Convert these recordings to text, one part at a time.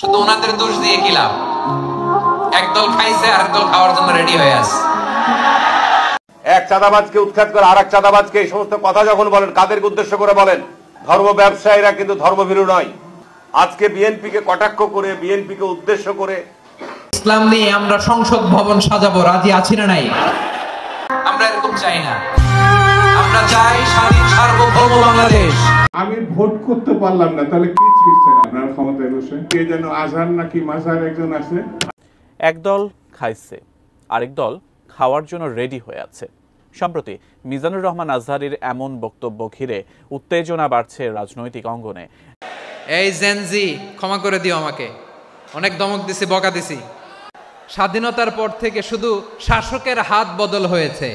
শুধু ওনাদের দোষ দিয়ে কি লাভ? একদল খাইছে আর একদল খাওয়ার জন্য রেডি হয়ে আছে। এক চাঁদাবাজকে উৎখাত করে আরেক চাঁদাবাজকে এই সমস্ত কথা যখন বলেন, কাদেরকে উদ্দেশ্য করে বলেন? ধর্ম ব্যবসায়ীরা কিন্তু ধর্মভীরু নয়। আজকে বিএনপিকে কটাক্ষ করে, বিএনপিকে উদ্দেশ্য করে ইসলাম নিয়ে আমরা সংসদ ভবন সাজাবো, রাজি আছি না নাই? আমরা এরকম চাই না। আমরা চাই স্বাধীন সার্বভৌম বাংলাদেশ। আমি ভোট করতে পারলাম না, তাহলে কি ছিড়ছেন আপনার ক্ষমতায় বসে? কে যেন আজহার নাকি মাজার একজন আছে। একদল খাইছে, আরেক দল খাওয়ার জন্য রেডি হয়ে আছে। সম্প্রতি মিজানুর রহমান আজহারীর এমন বক্তব্য ঘিরে উত্তেজনা বাড়ছে রাজনৈতিক অঙ্গনে। এই জেনজি, ক্ষমা করে দিও আমাকে, অনেক ধমক দিছি, বকা দিছি। স্বাধীনতার পর থেকে শুধু শাসকের হাত বদল হয়েছে।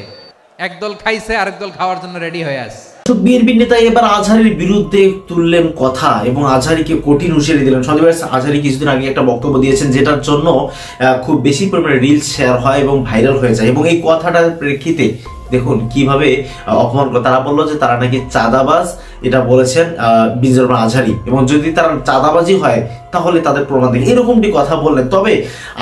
একদল খাইছে, আরেক দল খাওয়ার জন্য রেডি হয়ে আছে। বিএনপি নেতা এবার আজহারীর বিরুদ্ধে তুললেন কথা এবং আজহারীকে কঠিন হুঁশিয়ারি দিলেন। সন্দীপ আজহারী কিছুদিন আগে একটা বক্তব্য দিয়েছেন, যেটার জন্য খুব বেশি পরিমাণে রিলস শেয়ার হয় এবং ভাইরাল হয়ে যায়। এবং এই কথাটার প্রেক্ষিতে দেখুন কিভাবে অপমান করে। তারা বললো যে তারা নাকি চাঁদাবাজ, এটা বলেছেন মিজানুর রহমান আজহারী, এবং যদি তারা চাঁদাবাজি হয় তাহলে তাদের প্রমাণ দেখে, এরকমটি কথা বললেন। তবে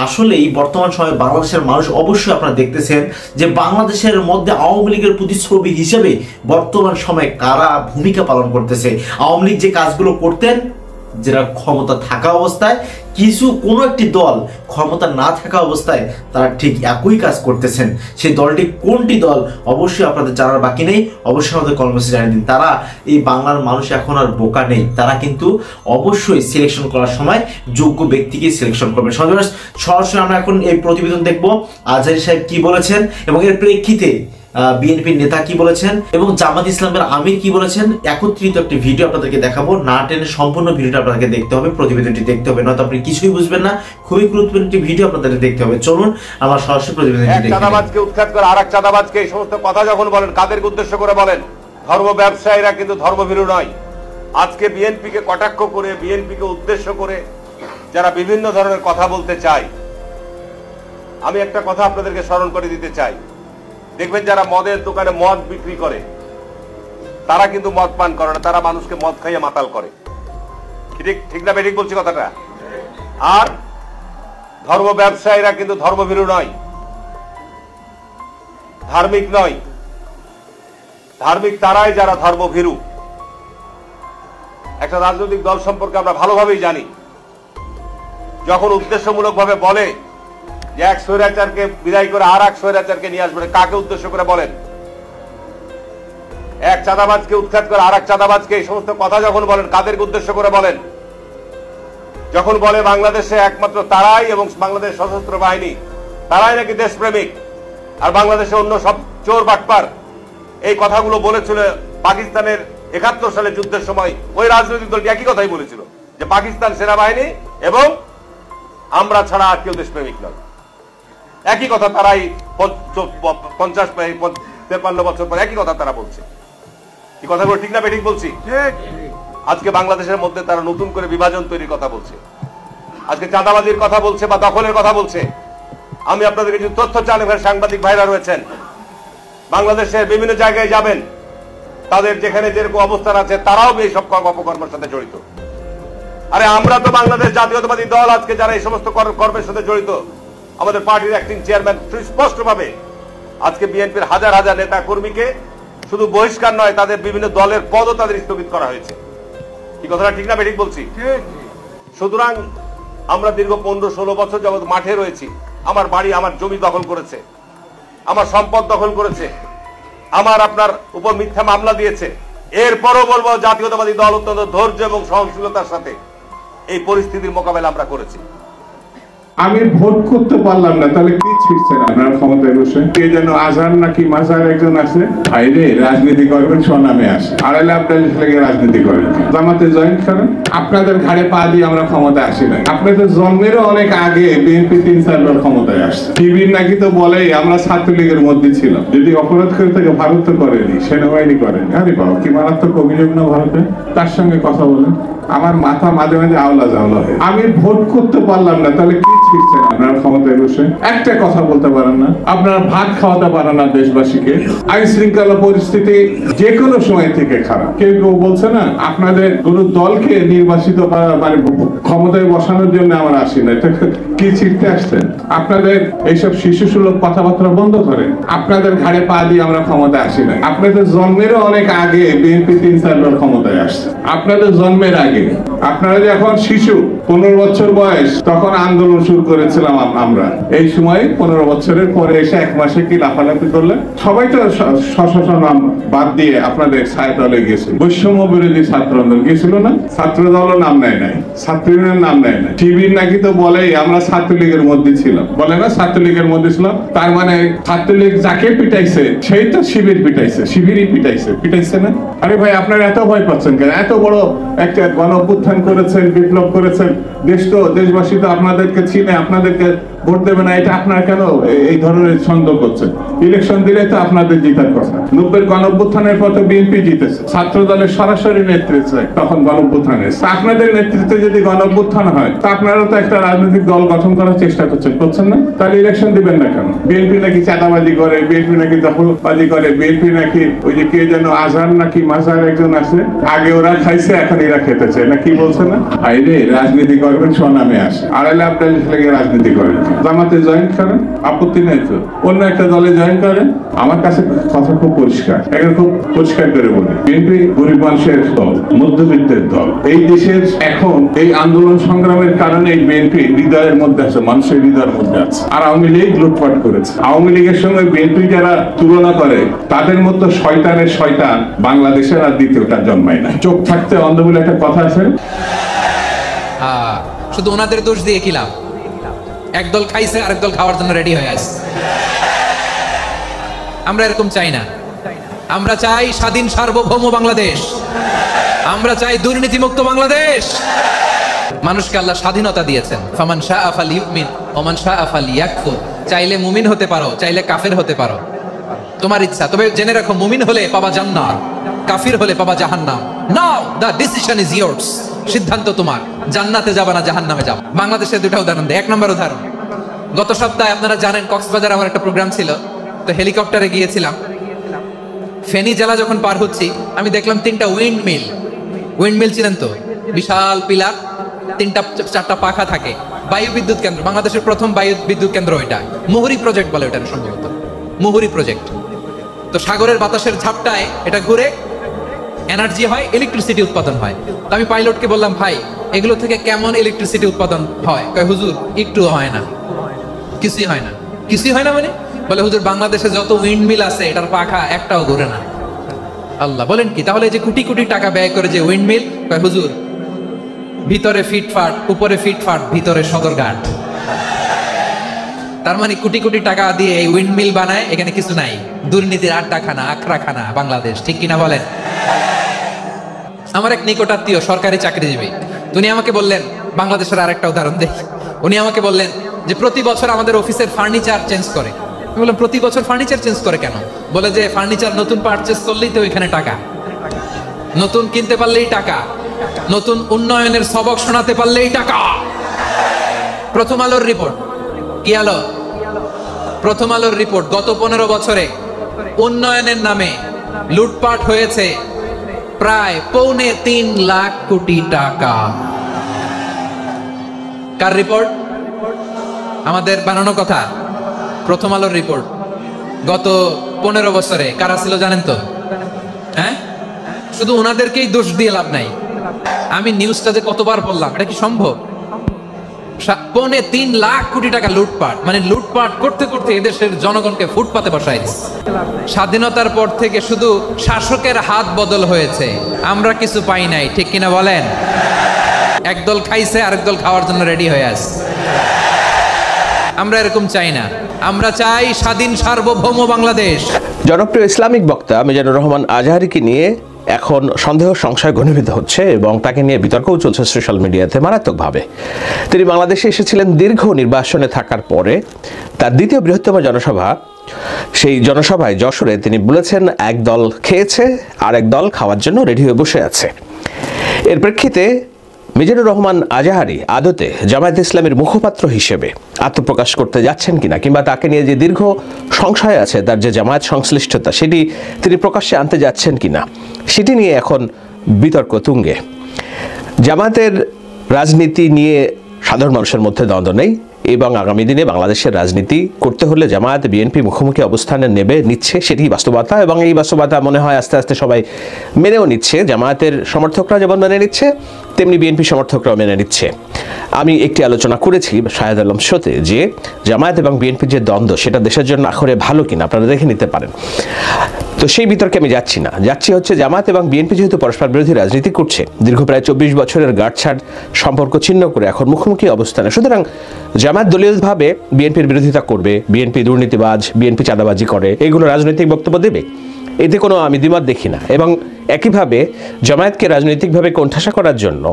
আসলে এই বর্তমান সময়ে বাংলাদেশের মানুষ অবশ্যই আপনারা দেখতেছেন যে বাংলাদেশের মধ্যে আওয়ামী লীগের প্রতিচ্ছবি হিসেবে বর্তমান সময়ে কারা ভূমিকা পালন করতেছে। আওয়ামী লীগ যে কাজগুলো করতেন, যারা ক্ষমতা থাকা অবস্থায়, কোনো একটি দল ক্ষমতা না থাকা অবস্থায় তারা ঠিক একই কাজ করতেছেন। সেই দলটি কোনটি দল অবশ্যই আপনাদের জানার বাকি নেই, অবশ্যই আমাদের কর্মসূচি জানিয়ে দিন। তারা, এই বাংলার মানুষ এখন আর বোকা নেই, তারা কিন্তু অবশ্যই সিলেকশন করার সময় যোগ্য ব্যক্তিকে সিলেকশন করবে। সরাসরি আমরা এখন এই প্রতিবেদন দেখবো আজহারী সাহেব কি বলেছেন এবং এর প্রেক্ষিতে বিএনপির নেতা কি বলেছেন এবং জামাত ইসলামের আমির কি বলেছেন। একত্রিত একটি ভিডিও আপনাদেরকে দেখাবো, না টেনে সম্পূর্ণ ভিডিওটা আপনাদেরকে দেখতে হবে, প্রতিবেদনটি দেখতে হবে, নয়তো আপনি কিছুই বুঝবেন না। খুবই গুরুত্বপূর্ণ একটি ভিডিও আপনাদের দেখতে হবে। চলুন আমরা সরাসরি প্রতিবেদনটি দেখি। চাঁদাবাজকে উৎখাত করে আরেক চাঁদাবাজকে এই সমস্ত কথা যখন বলেন, কাদেরকে উদ্দেশ্য করে বলেন? ধর্ম ব্যবসায়ীরা কিন্তু ধর্মভীরু নয়। আজকে বিএনপিকে কটাক্ষ করে, বিএনপিকে উদ্দেশ্য করে যারা বিভিন্ন ধরনের কথা বলতে চায়, আমি একটা কথা আপনাদেরকে স্মরণ করে দিতে চাই। দেখবেন যারা মদের দোকানে মদ বিক্রি করে, তারা কিন্তু মদ পান করে না, তারা মানুষকে মদ খাইয়ে মাতাল করে। ঠিক না বেঠিক বলছি কথাটা? আর ধর্ম ব্যবসায়ীরা কিন্তু ধর্মভীরু নয়, ধার্মিক নয়। ধার্মিক তারাই যারা ধর্মভীরু। একটা রাজনৈতিক দল সম্পর্কে আমরা ভালোভাবেই জানি, যখন উদ্দেশ্যমূলক ভাবে বলে যে এক স্বৈরাচারকে বিদায় করে আর এক স্বৈরাচারকে নিয়ে আসবে, কাকে উদ্দেশ্য করে বলেন? এক চাঁদাবাজকে উৎখাত করে আর এক চাঁদাবাজকে এই সমস্ত কথা যখন বলেন, কাদেরকে উদ্দেশ্য করে বলেন? যখন বলে বাংলাদেশে একমাত্র তারাই এবং বাংলাদেশ সশস্ত্র বাহিনী তারাই নাকি দেশপ্রেমিক, আর বাংলাদেশে অন্য সব চোর বাটপার, এই কথাগুলো বলেছিল পাকিস্তানের ৭১ সালে যুদ্ধের সময় ওই রাজনৈতিক দলটি একই কথাই বলেছিল যে পাকিস্তান সেনাবাহিনী এবং আমরা ছাড়া আর কেউ দেশপ্রেমিক নয়। একই কথা তারাই ৫০-৫৩ বছর পর একই কথা তারা বলছে। এই কথাগুলো ঠিক না বেঠিক বলছি? আজকে বাংলাদেশের মধ্যে তারা নতুন করে বিভাজন তৈরির কথা বলছে, আজকে চাঁদাবাজির কথা বলছে বা দখলের কথা বলছে। আমি আপনাদের কিছু তথ্য চান, এখানে সাংবাদিক ভাইরা রয়েছেন, বাংলাদেশের বিভিন্ন জায়গায় যাবেন, তাদের যেখানে যেরকম অবস্থান আছে তারাও এই সব অপকর্মের সাথে জড়িত। আরে আমরা তো বাংলাদেশ জাতীয়তাবাদী দল, আজকে যারা এই সমস্ত কর্মের সাথে জড়িত, আমাদের পার্টির অ্যাক্টিং চেয়ারম্যান স্পষ্টভাবে আজকে বিএনপির হাজার হাজার নেতা কর্মীকে শুধু বহিষ্কার নয়, তাদের বিভিন্ন দলের পদও তাদের স্থগিত করা হয়েছে। এই কথাটা ঠিক না বেঠিক বলছি? সুতরাং আমরা দীর্ঘ ১৫-১৬ বছর যাবৎ মাঠে রয়েছি। আমার বাড়ি, আমার জমি দখল করেছে, আমার সম্পদ দখল করেছে, আমার আপনার উপর মিথ্যা মামলা দিয়েছে। এরপরও বলবো জাতীয়তাবাদী দল অত্যন্ত ধৈর্য এবং সহনশীলতার সাথে এই পরিস্থিতির মোকাবেলা আমরা করেছি। আমি ভোট করতে পারলাম না, তাহলে কি ছিড়ছেন আপনার ক্ষমতায় বসে? কে যেন আজহার নাকি মাজার একজন আছে। ভাইরে, রাজনীতি করবেন স্বনামে আসে, আড়াইলে আপনার লেগে রাজনীতি করেন। জামাতে জয়েন করেন, আপনাদের ঘাড়ে পা দিয়ে আমরা ক্ষমতায় আসি না। আপনাদের জন্মেরও অনেক আগে বিএনপি ৩-৪ বার ক্ষমতায় আসছে। টিভির নাকি তো বলেই আমরা ছাত্রলীগের মধ্যে ছিলাম, যদি অপরাধ করে থাকে ভারত তো করেনি, সেনাবাহিনী করেনি। আরে বাবা, কি মারাত্মক অভিযোগ না ভারতে? তার সঙ্গে কথা বলেন, আমার মাথা মাঝে মাঝে আওলা জাওলা হয়। আমি ভোট করতে পারলাম না, তাহলে কি ছিটছেন আপনার ক্ষমতায় বসে? একটা কথা বলতে পারেন না, আপনারা ভাত খাওয়াতে পারেন না দেশবাসীকে। আইন শৃঙ্খলা পরিস্থিতি যে কোনো সময় থেকে খারাপ। কেউ কেউ বলছে না আপনাদের কোন দলকে নির্বাচিত মানে ক্ষমতায় বসানোর জন্য আমরা আসি না, এটা কি ছিটতে আসছেন? আপনাদের এইসব শিশু সুলভ কথাবার্তা বন্ধ করেন। আপনাদের ঘাড়ে পা দিয়ে আমরা ক্ষমতায় আসি না। আপনাদের জন্মেরও অনেক আগে বিএনপি 3-4 বার ক্ষমতায় আসছে। আপনাদের জন্মের আগে আপনারা যখন শিশু 15 বছর বয়স তখন আন্দোলন শুরু করেছিলাম আমরা। এই সময় 15 বছরের পরে এসে 1 মাসে কি লাফালাফি করলেন? সবাই তো নাম বাদ দিয়ে আপনাদের ছায়া দলে গেছে। বৈষম্য বিরোধী ছাত্র আন্দোলন গেছিল না? ছাত্র দলও নাম নেয় নাই, ছাত্র ইউনিয়ন নাম নেয় না। শিবির নাকি তো বলেই আমরা ছাত্রলীগের মধ্যে ছিলাম, বলে না ছাত্রলীগের মধ্যে ছিলাম। তার মানে ছাত্রলীগ যাকে পিটাইছে সেই তো শিবির পিটাইছে, শিবিরই পিটাইছে না? আরে ভাই আপনারা এত ভয় পাচ্ছেন কেন? এত বড় একটা গণ অভ্যুত্থান করেছেন, বিপ্লব করেছেন, দেশবাসী তো আপনাদেরকে চিনে, আপনাদেরকে ভোট দেবে না, এটা আপনারা কেন এই ধরনের সন্দেহ করছেন? ইলেকশন দিলে তো আপনাদের জিতার কথা। 90-এর গণ অভ্যুত্থানের পর তো বিএনপি জিতেছে, ছাত্র দলের সরাসরি নেতৃত্বে তখন গণ অভ্যুত্থানে। আপনাদের নেতৃত্বে যদি গণ অভ্যুত্থান হয় তা আপনারা তো একটা রাজনৈতিক দল গঠন করার চেষ্টা করছেন না? তাহলে ইলেকশন দিবেন না কেন? বিএনপি নাকি চাঁদাবাজি করে, বিএনপি নাকি দখলবাজি করে, বিএনপি নাকি ওই যে কে যেন আজহার নাকি মাজার একজন আছে, আগে ওরা খাইছে এখন এরা খেতেছে না, কি বলছে না? আইরে রাজনীতি করবেন স্বনামে আসে, আড়াইলে আপনার লেগে রাজনীতি করেন। জামাতে জয়েন করেন, আপত্তি নাই তো। অন্য একটা দলে জয়েন করেন। আমার কাছে কথা খুব পরিষ্কার, এখন খুব পরিষ্কার করে বলি, বিএনপি গরিব মানুষের দল, মধ্যবিত্তের দল। এই দেশের এখন এই আন্দোলন সংগ্রামের কারণে এই বিএনপি হৃদয়ের মধ্যে আছে, মানুষের হৃদয়ের মধ্যে আছে। আর আওয়ামী লীগ লুটপাট করেছে। আওয়ামী লীগের সঙ্গে বিএনপি যারা তুলনা করে তাদের মতো শয়তানের শয়তান বাংলাদেশের আর দ্বিতীয়টা জন্মায় না। চোখ থাকতে অন্ধ বলে একটা কথা আছে। শুধু ওনাদের দোষ দিয়ে কি লাভ? একদল খাইছে আরেক দল খাওয়ার জন্য রেডি হয়ে আছে। আমরা এরকম চাই না। আমরা চাই স্বাধীন সার্বভৌম বাংলাদেশ। আমরা চাই দুর্নীতিমুক্ত বাংলাদেশ। মানুষকে আল্লাহ স্বাধীনতা দিয়েছেন। ফামান শাআ ফালিউমিন ওয়া মান শাআ ফালিয়াকফুর। চাইলে মুমিন হতে পারো, চাইলে কাফের হতে পারো, তোমার ইচ্ছা। তবে জেনে রাখো, মুমিন হলে পাবা জান্নাত, কাফির হলে পাবা জাহান্নাম। নাও দ্য ডিসিশন ইজ ইয়ার্স। সিদ্ধান্ত তোমার, জান্নাতে যাবে না জাহান্নামে যাবে। বাংলাদেশের দুটো উদাহরণ দেয়। 1 নম্বর উদাহরণ, গত সপ্তাহে আপনারা জানেন কক্সবাজার আমার একটা প্রোগ্রাম ছিল, তো হেলিকপ্টারে গিয়েছিলাম। ফেনী জেলা যখন পার হচ্ছি আমি দেখলাম 3টা উইন্ডমিল ছিলেন তো, বিশাল পিলার, 3টা-4টা পাখা থাকে। বায়ু বিদ্যুৎ কেন্দ্র, বাংলাদেশের প্রথম বায়ু বিদ্যুৎ কেন্দ্র ওইটা। মুহুরী প্রজেক্ট বলে ওটা সম্ভবত, মুহুরী প্রজেক্ট। তো সাগরের বাতাসের ঝাপটায় এটা ঘুরে এনার্জি হয়, ইলেকট্রিসিটি উৎপাদন হয়। তো আমি পাইলটকে বললাম, ভাই এগুলো থেকে কেমন ইলেকট্রিসিটি উৎপাদন হয়? কয় হুজুর একটু হয় না, কিছুই হয় না। কিছুই হয় না মানে? বলে হুজুর বাংলাদেশে যত উইন্ডমিল আছে এটার পাখা একটাও ঘুরে না। আল্লাহ, বলেন কি? তাহলে যে কোটি কোটি টাকা ব্যয় করে যে উইন্ডমিল, কয় হুজুর ভিতরে ফিটফাট, উপরে ফিটফাট, ভিতরে সদরঘাট। তার মানে কোটি কোটি টাকা দিয়ে এই উইন্ডমিল বানায়, এখানে কিছু নাই। দুর্নীতির আড্ডাখানা, আখড়াখানা বাংলাদেশ, ঠিক কিনা বলেন? আমার এক নিকটাত্মীয় সরকারি চাকরিজীবী, উনি আমাকে বললেন, বাংলাদেশের আরেকটা উদাহরণ দেখি। উনি আমাকে বললেন যে প্রতি বছর আমাদের অফিসের ফার্নিচার চেঞ্জ করে। আমি বললাম, প্রতি বছর ফার্নিচার চেঞ্জ করে কেন? বলে যে ফার্নিচার নতুন পারচেজ করলেই তো ওইখানে টাকা, নতুন কিনতে পারলেই টাকা, নতুন উন্নয়নের সবক শোনাতে পারলেই টাকা। প্রথম আলোর রিপোর্ট, কি আলো? প্রথম আলোর রিপোর্ট, গত 15 বছরে উন্নয়নের নামে লুটপাট হয়েছে প্রায় 3.25 লাখ কোটি টাকা। কার রিপোর্ট? আমাদের বানানো কথা। প্রথম আলোর রিপোর্ট। গত 15 বছরে কারা ছিল জানেন তো? হ্যাঁ, শুধু ওনাদেরকেই দোষ দিয়ে লাভ নাই। আমি নিউজটা যে কতবার বললাম, এটা কি সম্ভব? 3.25 লাখ কোটি টাকা লুটপাট, মানে লুটপাট করতে করতে এদেশের জনগণকে ফুটপাতে বসাই দিচ্ছে। স্বাধীনতার পর থেকে শুধু শাসকের হাত বদল হয়েছে, আমরা কিছু পাই নাই, ঠিক কিনা বলেন? একদল খাইছে আরেক দল খাওয়ার জন্য রেডি হয়ে আছে। আমরা এরকম চাই না। আমরা চাই স্বাধীন সার্বভৌম বাংলাদেশ। জনপ্রিয় ইসলামিক বক্তা মিজানুর রহমান আজহারীকে নিয়ে এখন সন্দেহ সংশয় ঘনীভূত হচ্ছে এবং তাকে নিয়ে বিতর্কও চলছে সোশ্যাল মিডিয়াতে মারাত্মকভাবে। তিনি বাংলাদেশে এসেছিলেন দীর্ঘ নির্বাসনে থাকার পরে। তার দ্বিতীয় বৃহত্তম জনসভা, সেই জনসভায় যশোরে তিনি বলেছেন এক দল খেয়েছে আর এক দল খাওয়ার জন্য রেডি হয়ে বসে আছে। এর প্রেক্ষিতে মিজানুর রহমান আজাহারি আদতে জামায়াতে ইসলামের মুখপাত্র হিসেবে আত্মপ্রকাশ করতে যাচ্ছেন কিনা, কিংবা তাকে নিয়ে যে দীর্ঘ সংশয় আছে, তার যে জামায়াত সংশ্লিষ্টতা, সেটি তিনি প্রকাশ্যে আনতে যাচ্ছেন কিনা, সেটি নিয়ে এখন বিতর্ক তুঙ্গে। জামায়াতের রাজনীতি নিয়ে সাধারণ মানুষের মধ্যে দ্বন্দ্ব নেই, এবং আগামী দিনে বাংলাদেশের রাজনীতি করতে হলে জামায়াত বিএনপি মুখোমুখি অবস্থানে নিচ্ছে, সেটি বাস্তবতা। এবং এই বাস্তবতা মনে হয় আস্তে আস্তে সবাই মেনেও নিচ্ছে। জামায়াতের সমর্থকরা যেমন মেনে নিচ্ছে, তেমনি বিএনপি সমর্থকরাও মেনে নিচ্ছে। আমি একটি আলোচনা করেছি শাহেদ আলম শোতে যে জামায়াত এবং বিএনপির যে দ্বন্দ্ব, সেটা দেশের জন্য আখরে ভালো কিনা আপনারা দেখে নিতে পারেন। তো সেই বিতর্কে আমি যাচ্ছি না, যাচ্ছি হচ্ছে জামায়াত এবং বিএনপি যেহেতু পরস্পর বিরোধী রাজনীতি করছে, দীর্ঘ প্রায় 24 বছরের গাঁটছাড় সম্পর্ক ছিন্ন করে এখন মুখোমুখি অবস্থানে, সুতরাং জামায়াত দলীয়ভাবে বিএনপির বিরোধিতা করবে, বিএনপি দুর্নীতিবাজ, বিএনপি চাঁদাবাজি করে, এগুলো রাজনৈতিক বক্তব্য দেবে, এতে কোনো আমি দ্বিমত দেখি না। এবং একইভাবে জামায়াতকে রাজনৈতিকভাবে কোণঠাসা করার জন্য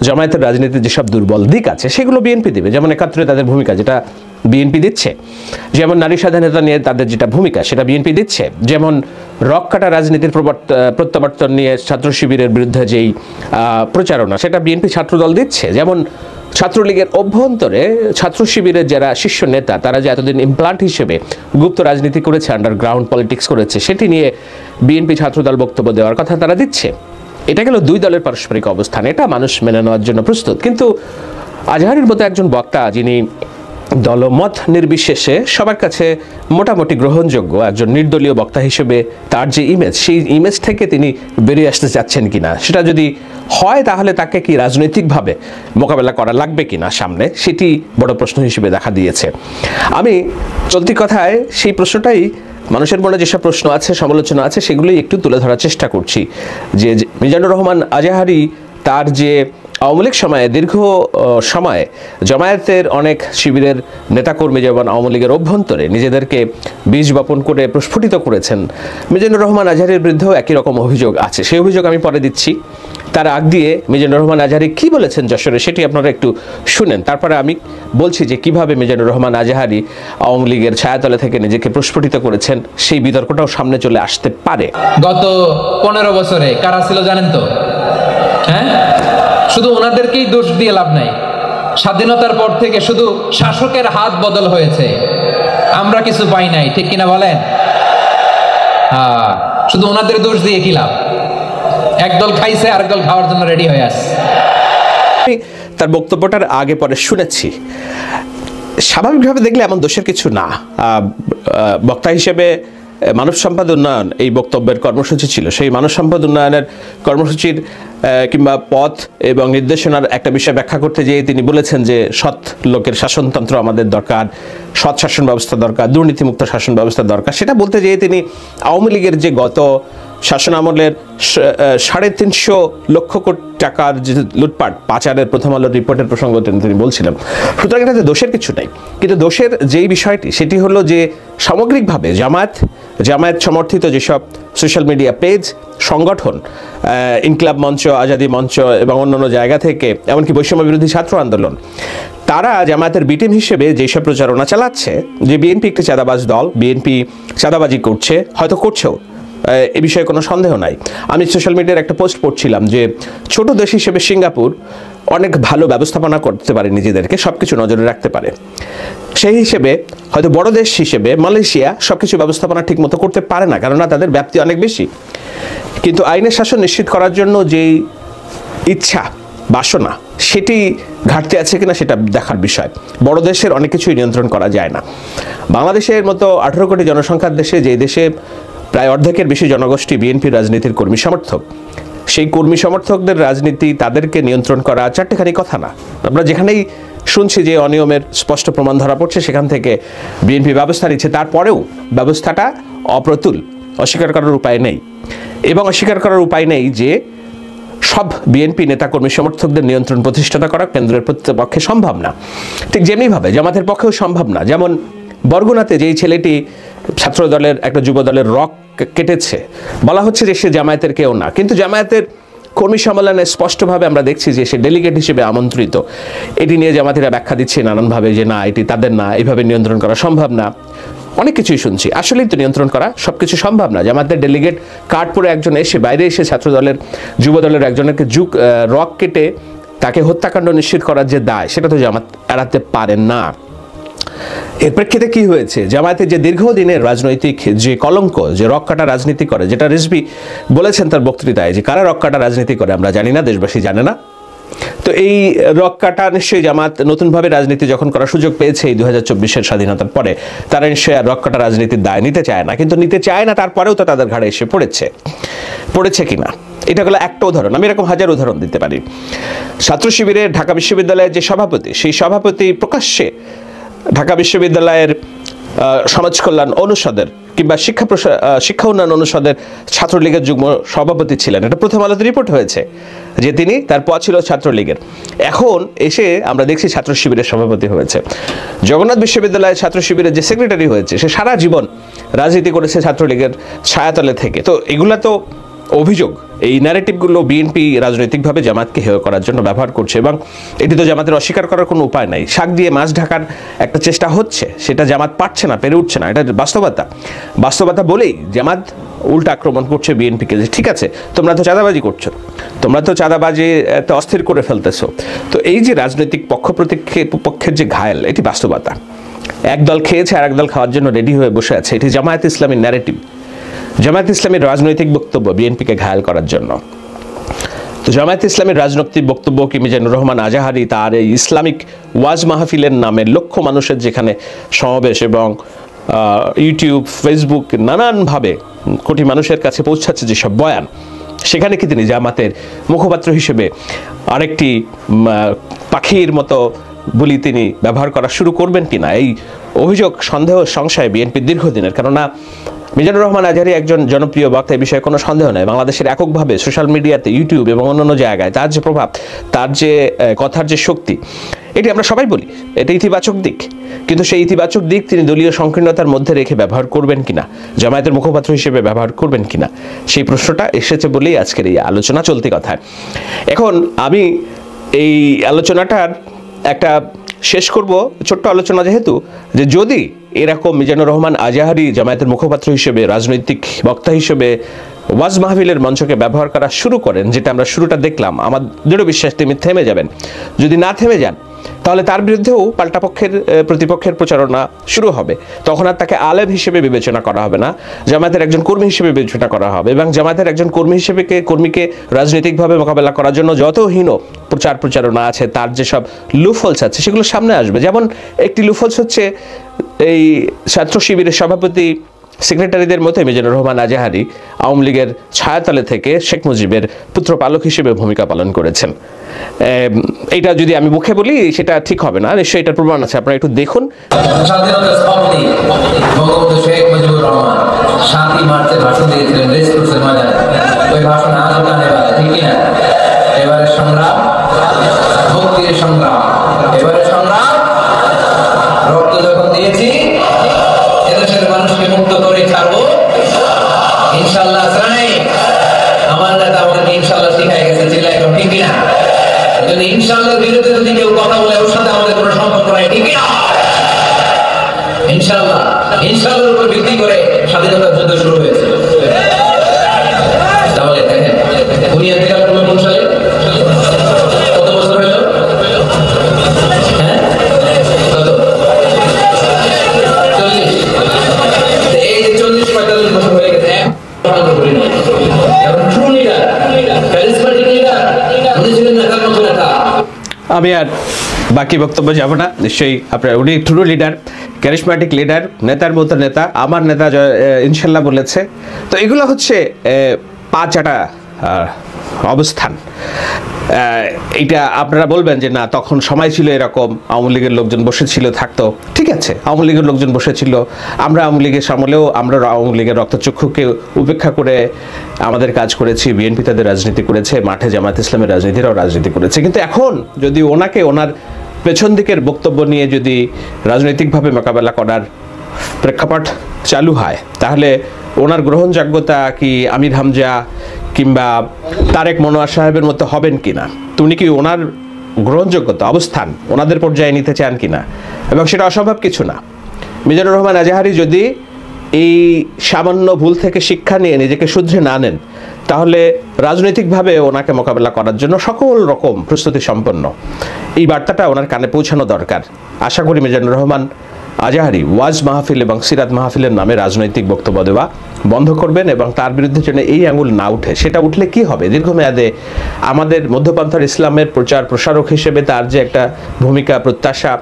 জামায়াতের রাজনীতির যেসব দুর্বল দিক আছে সেগুলো বিএনপি দেবে, যেমন 71-এ তাদের ভূমিকা যেটা বিএনপি দিচ্ছে, যেমন নারী স্বাধীনতা নিয়ে তাদের যেটা ভূমিকা সেটা বিএনপি দিচ্ছে, যেমন রক কাটা রাজনীতির প্রত্যাবর্তন নিয়ে ছাত্র শিবিরের বিরুদ্ধে যেই প্রচারণা সেটা বিএনপি ছাত্রদল দিচ্ছে, যেমন ছাত্রলীগের অভ্যন্তরে ছাত্র শিবিরের যারা শীর্ষ নেতা তারা যে এতদিন ইমপ্লান্ট হিসেবে গুপ্ত রাজনীতি করেছে, আন্ডারগ্রাউন্ড পলিটিক্স করেছে, সেটি নিয়ে বিএনপি ছাত্রদল বক্তব্য দেওয়ার কথা তারা দিচ্ছে। এটা গেল দুই দলের পারস্পরিক অবস্থান, এটা মানুষ মেনে নেওয়ার জন্য প্রস্তুত। কিন্তু আজহারির মতো একজন বক্তা যিনি দলমত নির্বিশেষে সবার কাছে মোটামুটি গ্রহণযোগ্য একজন নির্দলীয় বক্তা হিসেবে তার যে ইমেজ, সেই ইমেজ থেকে তিনি বেরিয়ে আসতে চাচ্ছেন কিনা, সেটা যদি হয় তাহলে তাকে কি রাজনৈতিকভাবে মোকাবেলা করা লাগবে কিনা সামনে, সেটি বড় প্রশ্ন হিসেবে দেখা দিয়েছে। আমি চলতি কথায় সেই প্রশ্নটাই, মানুষের মনে যেসব প্রশ্ন আছে, সমালোচনা আছে, সেগুলোই একটু তুলে ধরার চেষ্টা করছি। যে মিজানুর রহমান আজাহারি তার যে আওয়ামী লীগ সময়ে দীর্ঘ সময় জামায়াতের অনেক শিবিরের নেতাকর্মী যেমন আওয়ামী লীগের অভ্যন্তরে নিজেদেরকে বীজ বপন করে প্রস্ফুটিত করেছেন, মিজানুর রহমান আজহারির বিরুদ্ধেও একই রকম অভিযোগ আছে। সেই অভিযোগ আমি পরে দিচ্ছি। তার আগ দিয়ে মিজানুর রহমান আজহারি কি বলেছেন যশোরে সেটি আপনারা একটু শুনেন, তারপরে আমি বলছি যে কিভাবে মিজানুর রহমান আজহারি আওয়ামী লীগের ছায়াতলে থেকে নিজেকে প্রস্ফুটিত করেছেন, সেই বিতর্কটাও সামনে চলে আসতে পারে। গত 15 বছরে কারা ছিল জানেন তো? হ্যাঁ, শুধু ওনাদেরকেই দোষ দিয়ে লাভ নাই। স্বাধীনতার পর থেকে শুধু শাসকের হাত বদল হয়েছে, আমরা কিছু পাই নাই, ঠিক কিনা বলেন? শুধু ওনাদের দোষ দিয়ে কি লাভ? একদল খাইছে, আরেকদল খাওয়ার জন্য রেডি হয়ে আসছে। আমি তার বক্তব্যটার আগে পরে শুনেছি। স্বাভাবিকভাবে দেখলে এমন দোষের কিছু না। বক্তা হিসেবে মানব সম্পদ উন্নয়ন এই বক্তব্যের কর্মসূচি ছিল। সেই মানব সম্পদ উন্নয়নের কর্মসূচির কিংবা পথ এবং নির্দেশনার একটা বিষয় ব্যাখ্যা করতে যেয়ে তিনি বলেছেন যে সৎ লোকের শাসনতন্ত্র আমাদের দরকার, সৎ শাসন ব্যবস্থা দরকার, দুর্নীতিমুক্ত শাসন ব্যবস্থা দরকার। সেটা বলতে যেয়ে তিনি আওয়ামী লীগের যে গত শাসন আমলের 350 লক্ষ কোটি টাকার যে লুটপাট পাচারের প্রথম আলোর রিপোর্টের প্রসঙ্গ তিনি বলছিলেন। সুতরাং এটাতে দোষের কিছু নেই, কিন্তু দোষের যেই বিষয়টি সেটি হলো যে সামগ্রিকভাবে জামায়াত সমর্থিত যেসব সোশ্যাল মিডিয়া পেজ, সংগঠন, ইনকিলাব মঞ্চ, আজাদি মঞ্চ এবং অন্যান্য জায়গা থেকে, এমনকি বৈষম্য বিরোধী ছাত্র আন্দোলন, তারা জামায়াতের বিটিম হিসেবে যেসব প্রচারণা চালাচ্ছে যে বিএনপি একটি চাঁদাবাজ দল, বিএনপি চাঁদাবাজি করছে, হয়তো করছেও, এ বিষয়ে কোনো সন্দেহ নাই। আমি সোশ্যাল মিডিয়ার একটা পোস্ট পড়ছিলাম যে ছোট দেশ হিসেবে সিঙ্গাপুর অনেক ভালো ব্যবস্থাপনা করতে পারে, নিজেদেরকে সবকিছু নজরে রাখতে পারে। সেই হিসেবে হয়তো বড় দেশ হিসেবে মালয়েশিয়া সবকিছু ব্যবস্থাপনা ঠিক মতো করতে পারে না, কেননা তাদের ব্যাপ্তি অনেক বেশি। কিন্তু আইনের শাসন নিশ্চিত করার জন্য যেই ইচ্ছা, বাসনা, সেটি ঘাটতি আছে কিনা সেটা দেখার বিষয়। বড় দেশের অনেক কিছুই নিয়ন্ত্রণ করা যায় না। বাংলাদেশের মতো 18 কোটি জনসংখ্যার দেশে, যে দেশে প্রায় অর্ধেকের বেশি জনগোষ্ঠী বিএনপির রাজনীতির কর্মী সমর্থক, সেই কর্মী সমর্থকদের রাজনীতি, তাদেরকে নিয়ন্ত্রণ করা চারটেখানি কথা না। আমরা যেখানেই শুনছি যে অনিয়মের স্পষ্ট প্রমাণ ধরা পড়ছে, সেখান থেকে বিএনপি ব্যবস্থা নিচ্ছে, তারপরেও ব্যবস্থাটা অপ্রতুল, অস্বীকার করার উপায় নেই। এবং অস্বীকার করার উপায় নেই যে সব বিএনপি নেতাকর্মী সমর্থকদের নিয়ন্ত্রণ প্রতিষ্ঠাতা করা কেন্দ্রের পক্ষে সম্ভব না। ঠিক যেমনিভাবে জামাতের পক্ষেও সম্ভব না। যেমন বরগুনাতে যেই ছেলেটি ছাত্র দলের একটা যুব দলের রক কেটেছে, বলা হচ্ছে যে সে জামায়াতের কেউ না, কিন্তু জামায়াতের কর্মী সম্মেলনে স্পষ্টভাবে আমরা দেখছি যে সে ডেলিগেট হিসেবে আমন্ত্রিত। এটি নিয়ে জামাতিরা ব্যাখ্যা দিচ্ছে নানানভাবে যে না, এটি তাদের না, এইভাবে নিয়ন্ত্রণ করা সম্ভব না। অনেক কিছুই শুনছি, আসলেই তো নিয়ন্ত্রণ করা সবকিছু সম্ভব না। জামাতের ডেলিগেট কার্ড পরে একজন এসে, বাইরে এসে ছাত্র দলের যুব দলের একজনকে রক কেটে তাকে হত্যাকাণ্ড নিশ্চিত করার যে দায়, সেটা তো জামাত এড়াতে পারেন না। এর প্রেক্ষিতে কি হয়েছে, জামায়াতের যে দীর্ঘদিনের রাজনৈতিক যে কলঙ্ক, যে রক্কাটা রাজনীতি করে, যেটা রিজভী বলেছেন তার বক্তৃতায় যে কারা রক্কাটা রাজনীতি করে আমরা জানি না, দেশবাসী জানে না। তো এই রক্কাটা নিশ্চয়ই জামাত নতুনভাবে রাজনীতি যখন করার সুযোগ পেয়েছে এই 2024-এর স্বাধীনতার পরে, তারা নিশ্চয়ই আর রক্কাটা রাজনীতির দায় নিতে চায় না। কিন্তু নিতে চায় না, তারপরেও তো তাদের ঘাড়ে এসে পড়েছে কিনা, এটা হলো একটা উদাহরণ। আমি এরকম হাজার উদাহরণ দিতে পারি। ছাত্র শিবিরের ঢাকা বিশ্ববিদ্যালয়ের যে সভাপতি, সেই সভাপতি প্রকাশ্যে ঢাকা বিশ্ববিদ্যালয়ের সমাজ কল্যাণ অনুষদের কিংবা শিক্ষা উন্নয়ন অনুষদের ছাত্রলীগের যুগ্ম সভাপতি ছিলেন। এটা প্রথম আলোতে রিপোর্ট হয়েছে যে তিনি, তার পদ ছিল ছাত্রলীগের। এখন এসে আমরা দেখছি ছাত্র শিবিরের সভাপতি হয়েছে। জগন্নাথ বিশ্ববিদ্যালয়ের ছাত্র শিবিরের যে সেক্রেটারি হয়েছে, সে সারা জীবন রাজনীতি করেছে ছাত্রলীগের ছায়াতলে থেকে। তো এগুলা তো অভিযোগ, এই ন্যারেটিভগুলো বিএনপি রাজনৈতিকভাবে জামাতকে হেয় করার জন্য ব্যবহার করছে, এবং এটি তো জামাতের অস্বীকার করার কোনো উপায় নাই। শাক দিয়ে মাছ ঢাকার একটা চেষ্টা হচ্ছে, সেটা জামাত পারছে না, পেরে উঠছে না। এটা বাস্তবতা বলেই জামাত উল্টা আক্রমণ করছে বিএনপিকে যে ঠিক আছে, তোমরা তো চাঁদাবাজি করছো, তোমরা তো চাঁদাবাজি অস্থির করে ফেলতেছো। তো এই যে রাজনৈতিক পক্ষের যে ঘায়েল, এটি বাস্তবতা। এক দল খেয়েছে আর এক দল খাওয়ার জন্য রেডি হয়ে বসে আছে। এটি জামায়াত ইসলামীর ন্যারেটিভ, জামায়াত ইসলামীর রাজনৈতিক বক্তব্য বিএনপিকে ঘায়াল করার জন্য। তো জামায়াত ইসলামীর রাজনৈতিক বক্তব্য কি মিজানুর রহমান আজাহারি তার এই ইসলামিক ওয়াজ মাহফিলের নামে লক্ষ মানুষের যেখানে সমাবেশ এবং ইউটিউব, ফেসবুক নানানভাবে কোটি মানুষের কাছে পৌঁছাচ্ছে যেসব বয়ান, সেখানে কি তিনি জামাতের মুখপাত্র হিসেবে আরেকটি পাখির মতো বলি তিনি ব্যবহার করা শুরু করবেন কিনা, এই অভিযোগ, সন্দেহ, সংশয় বিএনপির দীর্ঘদিনের। কেননা মিজানুর রহমান আজহারী একজন জনপ্রিয় বক্তা, এই বিষয়ে কোনো সন্দেহ নেই। বাংলাদেশের এককভাবে সোশ্যাল মিডিয়াতে, ইউটিউব এবং অন্যান্য জায়গায় তার যে প্রভাব, তার যে কথার যে শক্তি, এটি আমরা সবাই বলি, এটা ইতিবাচক দিক। কিন্তু সেই ইতিবাচক দিক তিনি দলীয় সংকীর্ণতার মধ্যে রেখে ব্যবহার করবেন কিনা, জামায়াতের মুখপাত্র হিসেবে ব্যবহার করবেন কিনা, সেই প্রশ্নটা এসেছে বলেই আজকের এই আলোচনা চলতি কথায়। এখন আমি এই আলোচনাটার একটা শেষ করব ছোট্ট আলোচনা, যেহেতু যে যদি এরকম মিজানুর রহমান আজাহারি জামায়াতের মুখপাত্র হিসেবে, রাজনৈতিক বক্তা হিসেবে ওয়াজ মাহফিলের মঞ্চকে ব্যবহার করা শুরু করেন, যেটা আমরা শুরুটা দেখলাম, আমার দৃঢ় বিশ্বাস তিনি থেমে যাবেন। যদি না থেমে যান, তাহলে তার বিরুদ্ধেও পাল্টা প্রতিপক্ষের প্রচারণা শুরু হবে। তখন আর তাকে আলেম হিসেবে বিবেচনা করা হবে না, জামায়াতের একজন কর্মী হিসেবে বিবেচনা করা হবে। এবং জামায়াতের একজন কর্মীকে রাজনৈতিকভাবে মোকাবেলা করার জন্য যত হীন প্রচারণা আছে, তার যেসব লুফলস আছে, সেগুলো সামনে আসবে। যেমন একটি লুফলস হচ্ছে এই ছাত্র শিবিরের সভাপতি সেক্রেটারিদের মধ্যে মিজানুর রহমান আজাহারি আওয়ামী লীগের ছায়াতলে থেকে শেখ মুজিবের পুত্রপালক হিসেবে ভূমিকা পালন করেছেন। এইটা যদি আমি মুখে বলি সেটা ঠিক হবে না, নিশ্চয়ই এটার প্রমাণ আছে, আপনারা একটু দেখুন। স্বাধীনতা স্থপতি বঙ্গবন্ধু শেখ মুজিবুর রহমান 7ই মার্চে ভাষণ দিয়েছিলেন রেসকোর্সের ময়দানে। ওই ভাষণ আজও কানে বাজে, ঠিক কিনা? এবারে সংগ্রাম, মুক্তির সংগ্রাম, এবারে সংগ্রাম, রক্ত যখন দিয়েছি এদেশের মানুষকে মুক্ত করে ছাড়বো ইনশাল্লাহ। আমার নেতা আমাকে ইনশাল্লাহ শিখাই গেছে, চিল্লাই এখন, ঠিক কিনা? ইনশাআল্লাহর বিরুদ্ধে যদি কেউ কথা বলে, ওর সাথে আমাদের কোনো সম্পর্ক নাই, ঠিক না? ইনশাআল্লাহর উপর ভিত্তি করে স্বাধীনতার যুদ্ধ শুরু হয়েছে। তাহলে দেখেন, উনি ইন্তেকাল করলেন কোন সালে? কত বছর হলো? হ্যাঁ, কত? 40। এই যে 40-45 বছর হয়ে গেছে, এখন ট্রু লিডার, ক্যারিজমেটিক লিডার উনি ছিলেন না, তার মতো নেতা। আমি আর বাকি বক্তব্য যাব না, নিশ্চয়ই আপনার উনি ট্রু লিডার, ক্যারিজমেটিক লিডার, নেতার মতো নেতা, আমার নেতা ইনশাল্লাহ বলেছে। তো এগুলো হচ্ছে পা চাটা অবস্থান। এইটা আপনারা বলবেন যে না, তখন সময় ছিল এরকম, আওয়ামী লীগের লোকজন বসেছিল, থাকতো, ঠিক আছে, আওয়ামী লীগের লোকজন বসেছিল, আমরা আওয়ামী লীগের সামলেও আমরা আওয়ামী লীগের রক্তচক্ষুকে উপেক্ষা করে আমাদের কাজ করেছি, বিএনপি তাদের রাজনীতি করেছে, মাঠে জামায়াত ইসলামের রাজনীতিরাও রাজনীতি করেছে। কিন্তু এখন যদি ওনাকে ওনার পেছন দিকের বক্তব্য নিয়ে যদি রাজনৈতিকভাবে মোকাবেলা করার প্রেক্ষাপট চালু হয়, তাহলে ওনার গ্রহণযোগ্যতা কি আমির হামজা কিংবা তারেক মনোয়ার সাহেবের মতো হবেন কিনা, তো উনি কি ওনার গ্রহণযোগ্যতা, অবস্থান ওনাদের পর্যায়ে নিতে চান কিনা, এবং সেটা অসম্ভব কিছু না। মিজানুর রহমান আজাহারি যদি এই সামান্য ভুল থেকে শিক্ষা নিয়ে নিজেকে শুধরে না নেন, তাহলে রাজনৈতিকভাবে ওনাকে মোকাবেলা করার জন্য সকল রকম প্রস্তুতি সম্পন্ন। এই বার্তাটা ওনার কানে পৌঁছানো দরকার। আশা করি মিজানুর রহমান আজাহারি ওয়াজ মাহফিল এবং সিরাত মাহফিলের নামে রাজনৈতিক বক্তব্য দেওয়া বন্ধ করবেন এবং তার বিরুদ্ধে যেন এই আঙুল না উঠে। সেটা উঠলে কি হবে, দীর্ঘমেয়াদে আমাদের মধ্যপন্থার ইসলামের প্রচার প্রসারক হিসেবে তার যে একটা ভূমিকা প্রত্যাশা,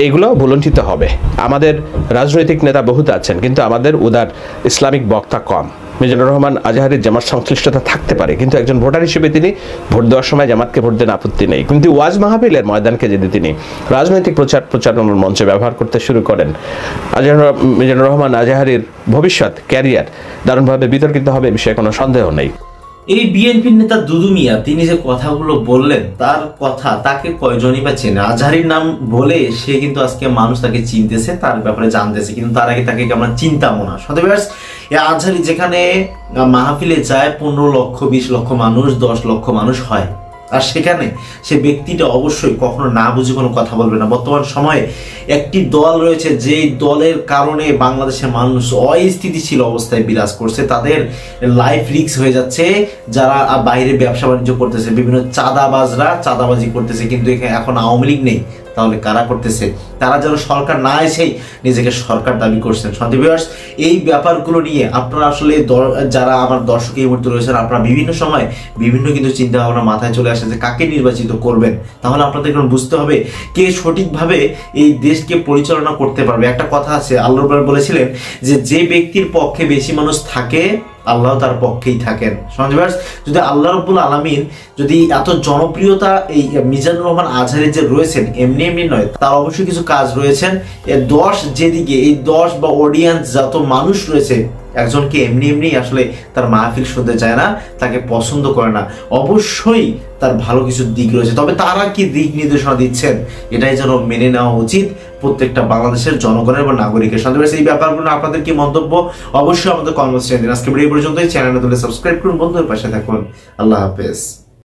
এইগুলো ভুলণ্ঠিত হবে। আমাদের রাজনৈতিক নেতা বহুত আছেন, কিন্তু আমাদের উদার ইসলামিক বক্তা কম। মিজানুর রহমান আজাহারির জামাত সংশ্লিষ্টতা থাকতে পারে, কিন্তু একজন ভোটার হিসেবে তিনি ভোট দেওয়ার সময় জামাতকে ভোট দেন আপত্তি নেই, কিন্তু ওয়াজ মাহফিলের ময়দানকে যদি তিনি রাজনৈতিক প্রচারণার মঞ্চে ব্যবহার করতে শুরু করেন, মিজানুর রহমান আজাহারির ভবিষ্যৎ ক্যারিয়ার দারুণভাবে বিতর্কিত হবে, বিষয়ে কোনো সন্দেহ নেই। এই বিএনপির নেতা দুদু মিয়া তিনি যে কথাগুলো বললেন, তার কথা তাকে কয়জনই বা চেনে? আজহারির নাম বলে সে কিন্তু আজকে মানুষ তাকে চিনতেছে, তার ব্যাপারে জানতেছে, কিন্তু তার আগে তাকে আমরা চিনতামও না। সদস্য আজহারি যেখানে মাহফিলে যায় 15 লক্ষ 20 লক্ষ মানুষ, 10 লক্ষ মানুষ হয়, আর সেখানে সে ব্যক্তিটা অবশ্যই কখনো না বুঝে কোনো কথা বলবে না। বর্তমান সময়ে একটি দল রয়েছে, যেই দলের কারণে বাংলাদেশের মানুষ অস্থিতিশীল অবস্থায় বিরাজ করছে, তাদের লাইফ রিস্ক হয়ে যাচ্ছে। যারা বাইরে ব্যবসা বাণিজ্য করতেছে, বিভিন্ন চাঁদাবাজরা চাঁদাবাজি করতেছে, কিন্তু এখন আওয়ামী লীগ নেই, তাহলে কারা করতেছে? তারা যেন সরকার না এসেই নিজেকে সরকার দাবি করছেন। সন্দেহবাস এই ব্যাপারগুলো নিয়ে আপনারা আসলে যারা আমার দর্শক এই মুহূর্তে রয়েছেন, আপনারা বিভিন্ন সময় বিভিন্ন কিন্তু চিন্তা ভাবনা মাথায় চলে আসে যে কাকে নির্বাচিত করবেন। তাহলে আপনাদের এখন বুঝতে হবে কে সঠিকভাবে এই দেশকে পরিচালনা করতে পারবে। একটা কথা আছে, আল্লাহ বলেছিলেন যে যে ব্যক্তির পক্ষে বেশি মানুষ থাকে আল্লাহ তার পক্ষেই থাকেন। সঞ্জয়, যদি আল্লাহ রাব্বুল আলামিন যদি এত জনপ্রিয়তা এই মিজানুর রহমান আজহারি যে রয়েছেন, এমনি এমনি নয়, তার অবশ্যই কিছু কাজ রয়েছেন। এর 10 যেদিকে এই 10 বা অডিয়েন্স যত মানুষ রয়েছে, একজনকে এমনি এমনি আসলে তার মাহফিল শুনতে চায় না, তাকে পছন্দ করে না, অবশ্যই তার ভালো কিছু দিক রয়েছে। তবে তারা কি দিক নির্দেশনা দিচ্ছেন, এটাই যেন মেনে নেওয়া উচিত প্রত্যেকটা বাংলাদেশের জনগণের বা নাগরিকের। সাথে এই ব্যাপারগুলো আপনাদের কি মন্তব্য, অবশ্যই আমাদের কমেন্টস দিন। আজকে ভিডিও পর্যন্তই। চ্যানেলে সাবস্ক্রাইব করুন, বন্ধুদের পাশে থাকুন। আল্লাহ হাফেজ।